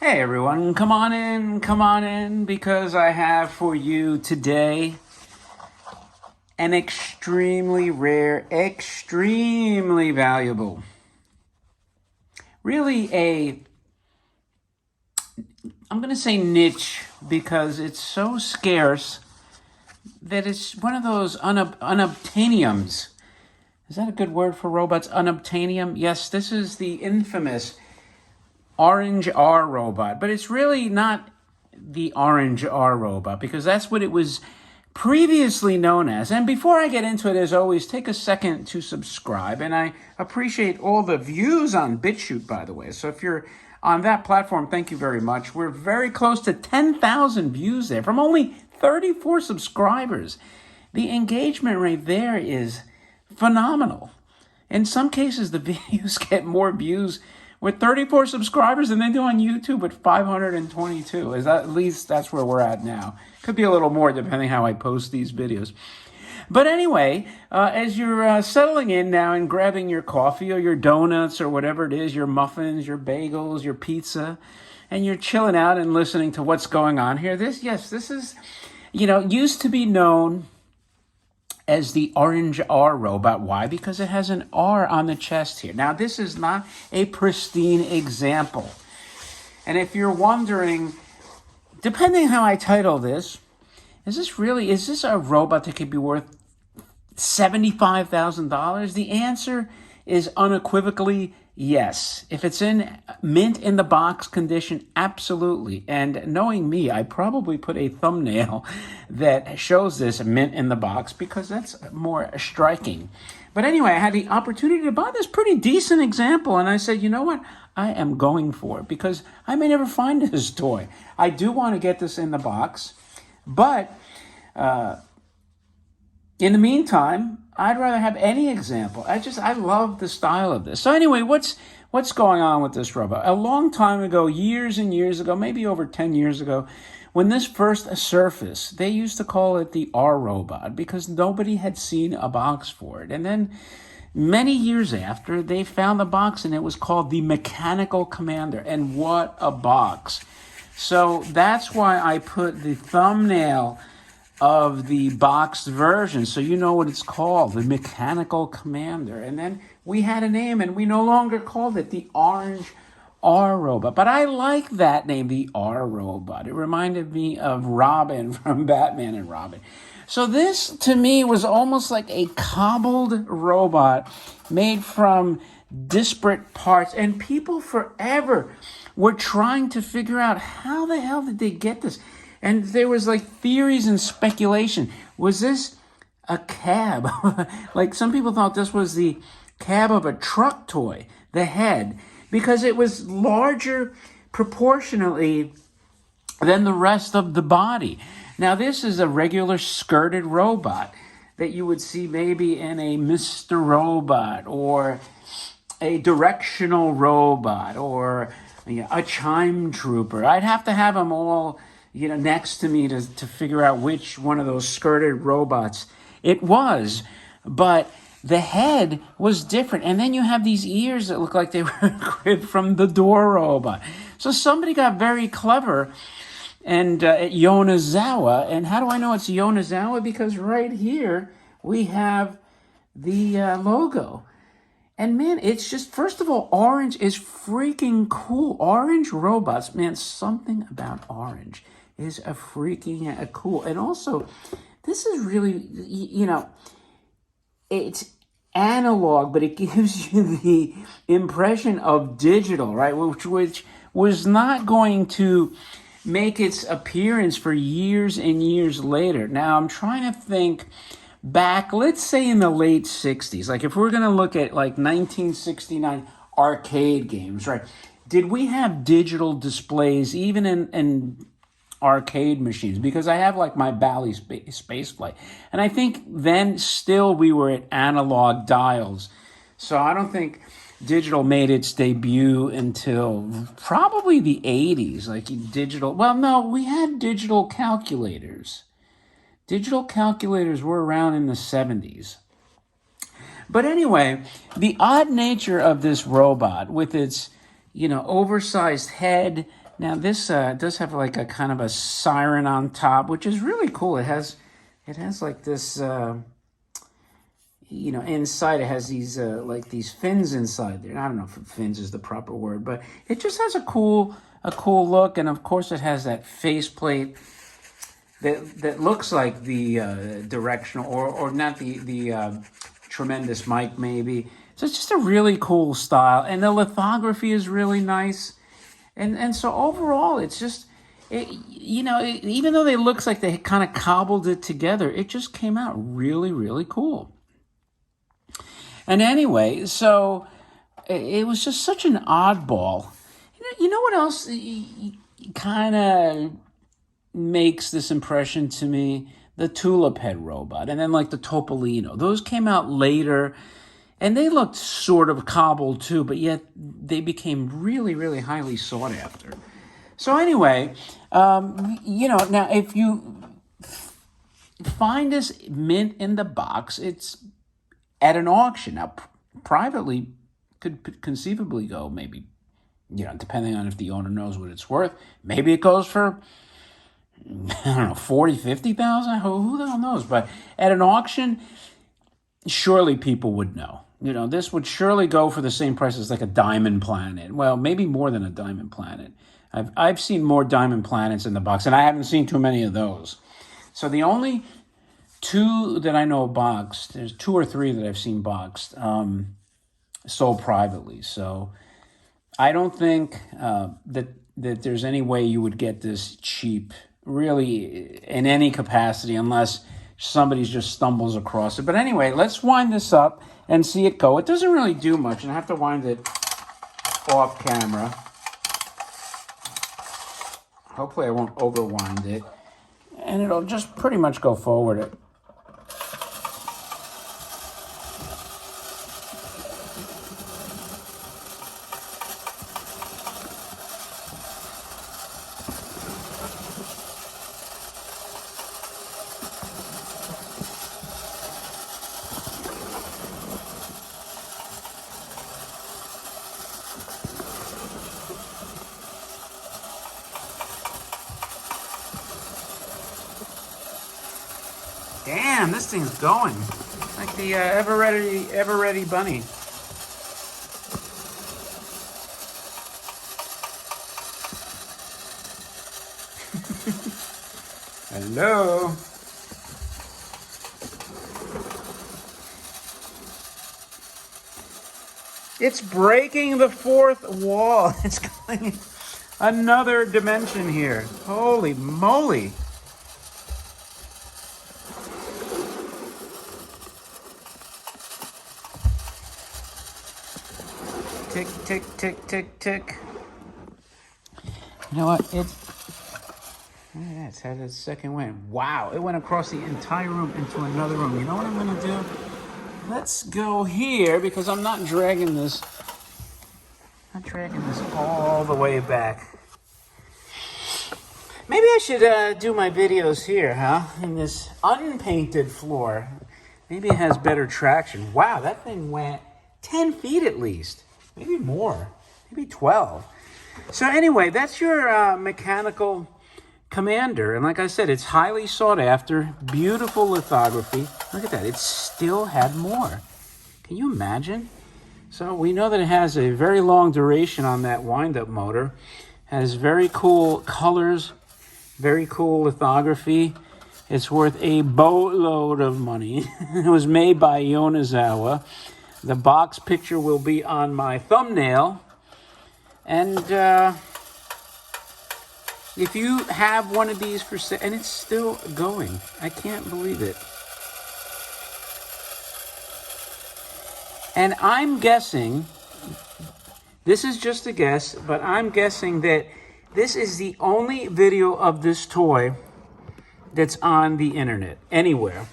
Hey everyone, come on in, because I have for you today an extremely rare, extremely valuable, really I'm going to say niche because it's so scarce that it's one of those unobtainiums. Is that a good word for robots? Unobtainium? Yes, this is the infamous Orange R robot, but it's really not the Orange R robot because that's what it was previously known as. And before I get into it, as always, take a second to subscribe. And I appreciate all the views on BitChute, by the way. So if you're on that platform, thank you very much. We're very close to 10,000 views there from only 34 subscribers. The engagement rate there is phenomenal. In some cases, the videos get more views with 34 subscribers than they do on YouTube with 522. At least that's where we're at now. Could be a little more depending how I post these videos. But anyway, as you're settling in now and grabbing your coffee or your donuts or whatever it is, your muffins, your bagels, your pizza, and you're chilling out and listening to what's going on here, this is, used to be known as the Orange R robot. Why? Because it has an R on the chest here. Now, this is not a pristine example. And if you're wondering, depending how I title this, is this a robot that could be worth $75,000? The answer is unequivocally yes. If it's in mint in the box condition, absolutely. And knowing me, I probably put a thumbnail that shows this mint in the box because that's more striking. But anyway, I had the opportunity to buy this pretty decent example, and I said, you know what? I am going for it because I may never find this toy. I do want to get this in the box, but in the meantime, I'd rather have any example. I love the style of this. So anyway, what's going on with this robot? A long time ago, years and years ago, maybe over 10 years ago, when this first surfaced, they used to call it the R robot because nobody had seen a box for it. And then many years after, they found the box and it was called the Mechanical Commander. And what a box. So that's why I put the thumbnail of the boxed version, so you know what it's called, the Mechanical Commander. And then we had a name, and we no longer called it the Orange R robot. But I like that name, the R robot. It reminded me of Robin from Batman and Robin. So this, to me, was almost like a cobbled robot made from disparate parts, and people forever were trying to figure out how the hell did they get this. And there was like theories and speculation. Was this a cab? Like some people thought this was the cab of a truck toy, the head, because it was larger proportionally than the rest of the body. Now, this is a regular skirted robot that you would see maybe in a Mr. Robot or a directional robot or a chime trooper. I'd have to have them all next to me to figure out which one of those skirted robots it was. But the head was different. And then you have these ears that look like they were cribbed from the door robot. So somebody got very clever and at Yonezawa. And how do I know it's Yonezawa? Because right here we have the logo. And man, it's just, first of all, orange is freaking cool. Orange robots, man, something about orange is a freaking cool. And also, this is really, it's analog, but it gives you the impression of digital, right? Which was not going to make its appearance for years and years later. Now, I'm trying to think back, let's say in the late 60s, like if we're going to look at like 1969 arcade games, right? Did we have digital displays even in arcade machines? Because I have like my Bally space flight, and I think then still we were at analog dials. So I don't think digital made its debut until probably the 80s, like digital. Well, no, we had digital calculators. Digital calculators were around in the 70s. But anyway, the odd nature of this robot with its, oversized head, Now this does have like a kind of a siren on top, which is really cool. It has like this, inside it has these like these fins inside there. I don't know if fins is the proper word, but it just has a cool look. And of course, it has that faceplate that looks like the directional or not the tremendous mic maybe. So it's just a really cool style, and the lithography is really nice. And so overall, it's just, even though they looks like they kind of cobbled it together, it just came out really, really cool. And anyway, so it was just such an oddball. You know what else kind of makes this impression to me? The tulip head robot, and then like the Topolino. Those came out later. And they looked sort of cobbled too, but yet they became really, really highly sought after. So anyway, now if you find this mint in the box, it's at an auction. Now, privately, could conceivably go maybe, depending on if the owner knows what it's worth. Maybe it goes for, I don't know, 40, 50,000? Who the hell knows? But at an auction, surely people would know. This would surely go for the same price as like a diamond planet. Well, maybe more than a diamond planet. I've seen more diamond planets in the box, and I haven't seen too many of those. So the only two that I know boxed, there's 2 or 3 that I've seen boxed, sold privately. So I don't think that there's any way you would get this cheap, really, in any capacity, unless somebody just stumbles across it. But anyway, let's wind this up and see it go. It doesn't really do much, and I have to wind it off camera. Hopefully I won't overwind it. And it'll just pretty much go forward. Damn, this thing's going. Like the ever ready bunny. Hello. It's breaking the fourth wall. It's going another dimension here. Holy moly. Tick, tick, tick, tick, tick. You know what? It's had a second wind. Wow, it went across the entire room into another room. You know what I'm going to do? Let's go here, because I'm not dragging this all the way back. Maybe I should do my videos here, huh? In this unpainted floor. Maybe it has better traction. Wow, that thing went 10 feet at least. Maybe more. Maybe 12. So anyway, that's your mechanical Commander. And like I said, it's highly sought after. Beautiful lithography. Look at that. It still had more. Can you imagine? So we know that it has a very long duration on that wind-up motor. Has very cool colors. Very cool lithography. It's worth a boatload of money. It was made by Yonezawa. The box picture will be on my thumbnail. And if you have one of these for sale, and it's still going. I can't believe it. And I'm guessing, this is just a guess, but I'm guessing that this is the only video of this toy that's on the internet, anywhere.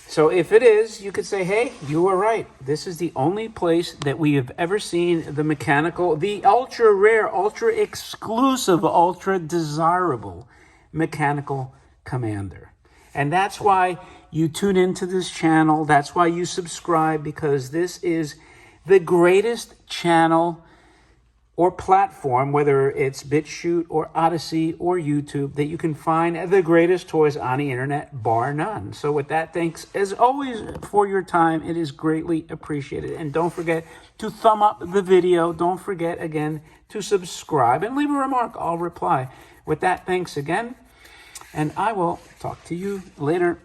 So if it is, you could say, hey, you were right. This is the only place that we have ever seen the mechanical, the ultra rare, ultra exclusive, ultra desirable mechanical Commander. And that's why you tune into this channel. That's why you subscribe, because this is the greatest channel or platform, whether it's BitChute or Odyssey or YouTube, that you can find the greatest toys on the internet, bar none. So with that, thanks as always for your time. It is greatly appreciated. And don't forget to thumb up the video. Don't forget, again, to subscribe and leave a remark. I'll reply. With that, thanks again. And I will talk to you later.